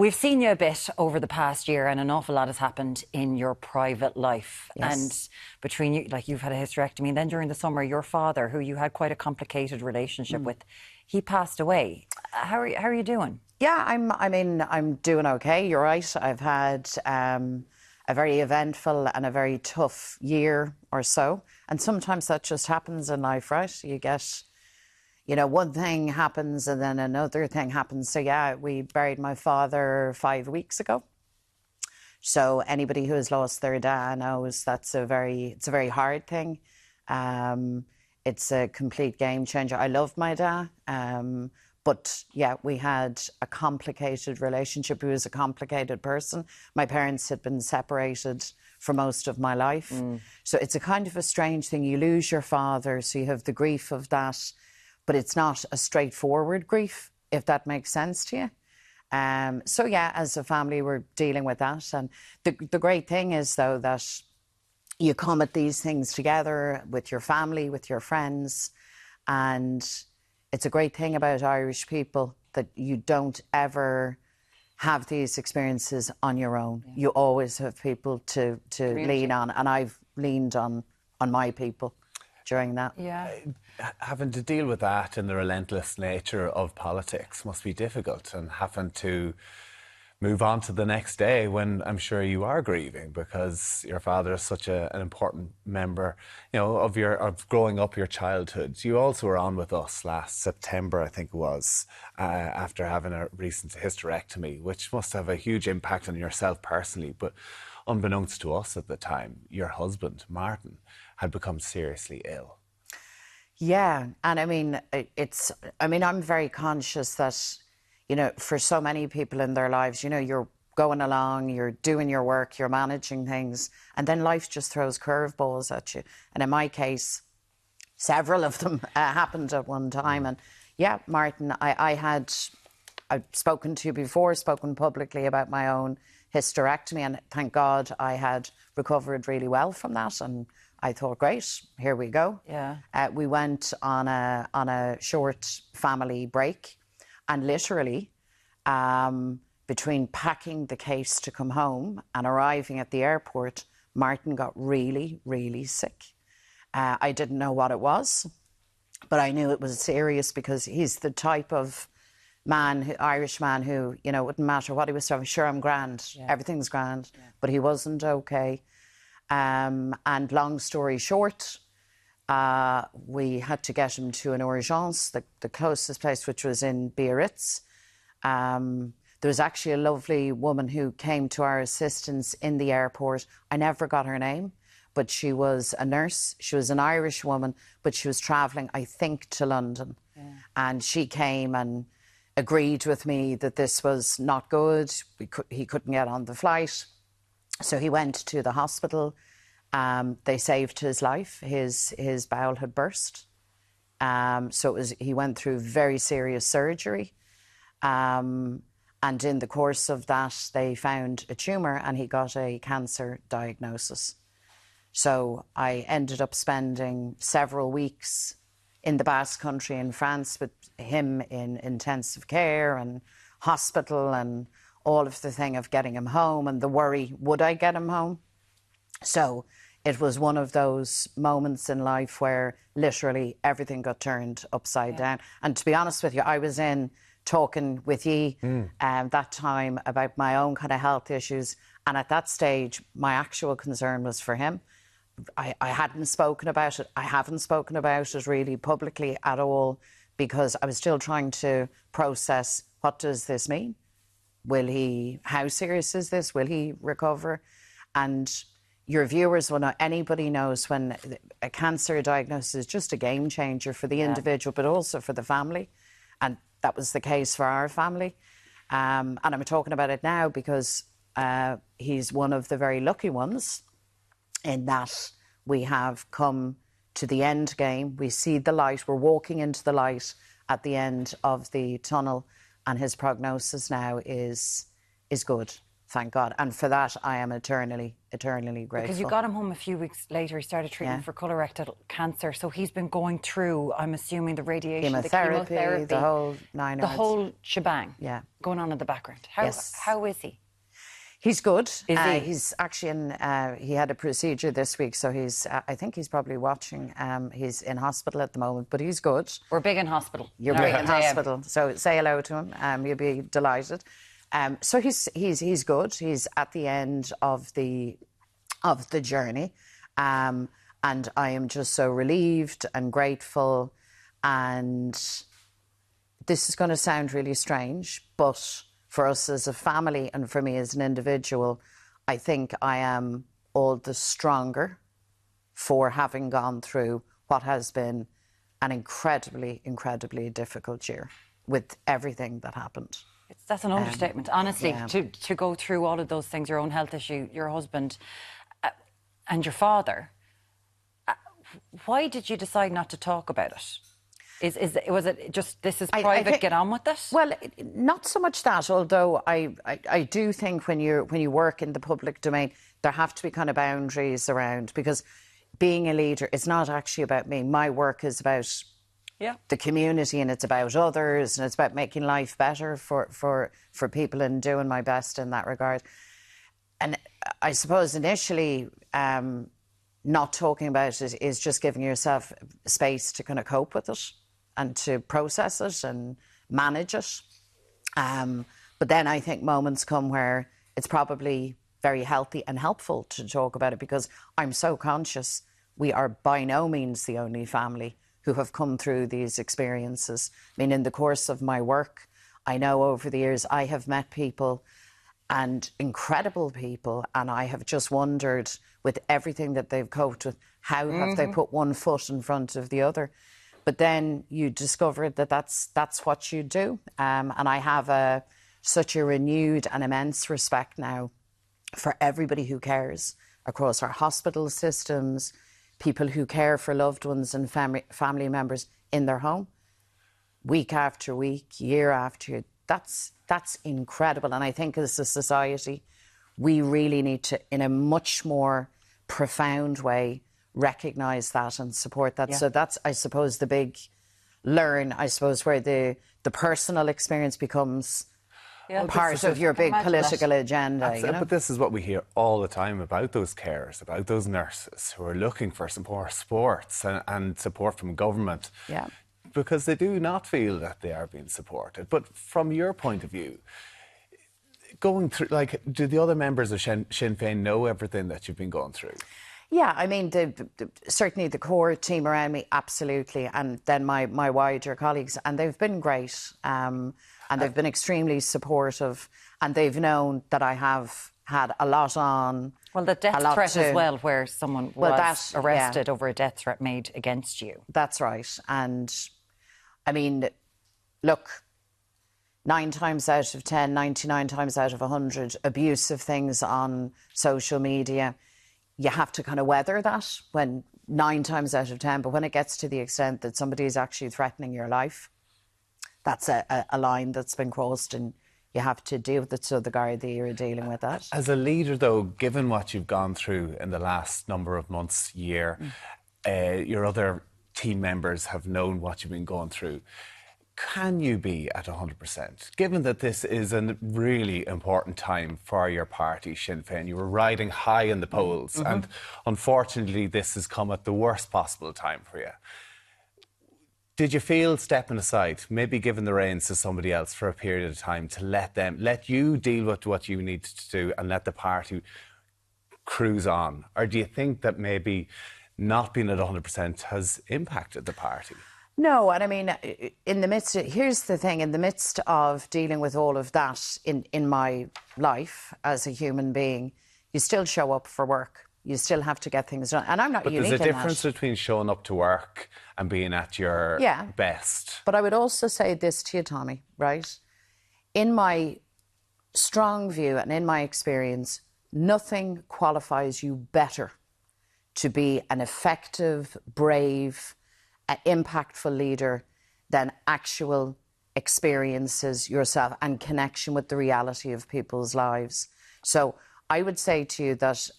We've seen you a bit over the past year, and an awful lot has happened in your private life. Yes. And between you, like, you've had a hysterectomy, and then during the summer, your father, who you had quite a complicated relationship with, he passed away. How are you doing? Yeah, I'm doing okay. You're right. I've had a very eventful and a very tough year or so, and sometimes that just happens in life, right? You get, one thing happens and then another thing happens. So yeah, we buried my father 5 weeks ago. So anybody who has lost their dad knows it's a very hard thing. It's a complete game changer. I love my dad, but yeah, we had a complicated relationship. He was a complicated person. My parents had been separated for most of my life. So it's a kind of a strange thing. You lose your father, so you have the grief of that, but it's not a straightforward grief, if that makes sense to you. So yeah, as a family, we're dealing with that. And the great thing is, though, that you come at these things together with your family, with your friends. And it's a great thing about Irish people that you don't ever have these experiences on your own. Yeah. You always have people to lean on. And I've leaned on my people during that. Yeah. Having to deal with that and the relentless nature of politics must be difficult, and having to move on to the next day when I'm sure you are grieving, because your father is such an important member, of growing up, your childhood. You also were on with us last September, I think it was, after having a recent hysterectomy, which must have a huge impact on yourself personally. But unbeknownst to us at the time, your husband, Martin, had become seriously ill. Yeah, and I'm very conscious that, for so many people in their lives, you're going along, you're doing your work, you're managing things, and then life just throws curveballs at you. And in my case, several of them happened at one time. And yeah, Martin, I've spoken to you before, spoken publicly about my own hysterectomy, and thank God I had recovered really well from that. And I thought, great, here we go. Yeah. We went on a short family break, and literally, between packing the case to come home and arriving at the airport, Martin got really, really sick. I didn't know what it was, but I knew it was serious, because he's the type of Irish man who, it wouldn't matter what he was doing. Sure, I'm grand, everything's grand, but he wasn't okay. And long story short, we had to get him to an urgence, the closest place, which was in Biarritz. There was actually a lovely woman who came to our assistance in the airport. I never got her name, but she was a nurse. She was an Irish woman, but she was travelling, I think, to London. Yeah. And she came and agreed with me that this was not good. He couldn't get on the flight. So he went to the hospital. They saved his life. His bowel had burst. So he went through very serious surgery. And in the course of that, they found a tumour, and he got a cancer diagnosis. So I ended up spending several weeks in the Basque Country in France with him in intensive care and hospital, and all of the thing of getting him home and the worry, would I get him home? So it was one of those moments in life where literally everything got turned upside down. And to be honest with you, I was in talking with you that time about my own kind of health issues. And at that stage, my actual concern was for him. I hadn't spoken about it. I haven't spoken about it really publicly at all, because I was still trying to process, what does this mean? How serious is this? Will he recover? And your viewers will know, anybody knows, when a cancer diagnosis is just a game changer for the individual, but also for the family. And that was the case for our family. And I'm talking about it now because he's one of the very lucky ones, in that we have come to the end game. We see the light. We're walking into the light at the end of the tunnel. And his prognosis now is good, thank God. And for that, I am eternally grateful. Because you got him home a few weeks later, he started treatment for colorectal cancer. So he's been going through, I'm assuming, the radiation, the chemotherapy, the whole 9 the yards. whole shebang going on in the background. How is he? He's good. Is he? He's actually he had a procedure this week, so I think he's probably watching. He's in hospital at the moment, but he's good. We're big in hospital. You're big in hospital, so say hello to him. You'll be delighted. So he's good. He's at the end of the journey, and I am just so relieved and grateful. And this is going to sound really strange, but for us as a family and for me as an individual, I think I am all the stronger for having gone through what has been an incredibly, incredibly difficult year with everything that happened. That's an understatement, honestly, to go through all of those things, your own health issue, your husband and your father. Why did you decide not to talk about it? Was it just, this is private, I think, get on with it? Well, not so much that, although I do think when you work in the public domain, there have to be kind of boundaries around, because being a leader is not actually about me. My work is about the community, and it's about others, and it's about making life better for people and doing my best in that regard. And I suppose initially not talking about it is just giving yourself space to kind of cope with it and to process it and manage it. But then I think moments come where it's probably very healthy and helpful to talk about it, because I'm so conscious we are by no means the only family who have come through these experiences. I mean, in the course of my work, I know over the years I have met people, and incredible people, and I have just wondered, with everything that they've coped with, how have they put one foot in front of the other? But then you discover that that's what you do. And I have such a renewed and immense respect now for everybody who cares across our hospital systems, people who care for loved ones and family members in their home, week after week, year after year. That's incredible. And I think as a society, we really need to, in a much more profound way, recognise that and support that. Yeah. So that's, I suppose, the big learn, I suppose, where the personal experience becomes part of your big political agenda. You know? But this is what we hear all the time about those carers, about those nurses who are looking for some more supports and support from government. Yeah. Because they do not feel that they are being supported. But from your point of view, going through, like, do the other members of Sinn Féin know everything that you've been going through? Yeah, I mean, certainly the core team around me, absolutely, and then my wider colleagues, and they've been great, and they've been extremely supportive, and they've known that I have had a lot on. Well, the death threat as well, where someone was arrested over a death threat made against you. That's right. And, I mean, look, 9 times out of 10, 99 times out of 100, abusive things on social media, you have to kind of weather that when 9 times out of 10, but when it gets to the extent that somebody is actually threatening your life, that's a line that's been crossed, and you have to deal with it. So the Gardaí are dealing with that. As a leader, though, given what you've gone through in the last number of months, year, your other team members have known what you've been going through. Can you be at 100%? Given that this is a really important time for your party, Sinn Féin, you were riding high in the polls, and unfortunately this has come at the worst possible time for you. Did you feel stepping aside, maybe giving the reins to somebody else for a period of time to let you deal with what you need to do and let the party cruise on? Or do you think that maybe not being at 100% has impacted the party? No, and I mean, here's the thing, in the midst of dealing with all of that in my life as a human being, you still show up for work. You still have to get things done. And I'm not unique in that. But there's a difference between showing up to work and being at your best. But I would also say this to you, Tommy, right? In my strong view and in my experience, nothing qualifies you better to be an effective, brave, impactful leader than actual experiences yourself and connection with the reality of people's lives. So I would say to you that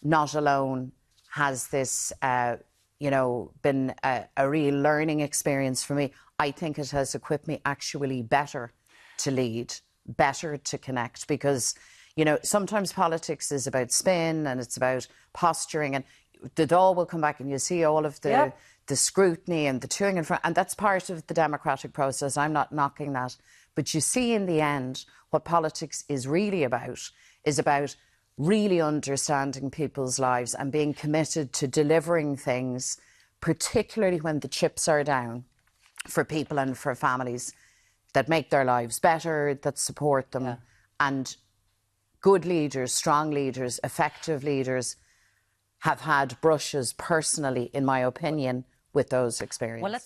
Not Alone has this, been a real learning experience for me. I think it has equipped me actually better to lead, better to connect, because, sometimes politics is about spin and it's about posturing, and the Dáil will come back and you see all of the scrutiny and the toing in front, and that's part of the democratic process. I'm not knocking that. But you see in the end what politics is about really understanding people's lives and being committed to delivering things, particularly when the chips are down, for people and for families, that make their lives better, that support them. Yeah. And good leaders, strong leaders, effective leaders have had brushes personally, in my opinion, with those experiences. Well,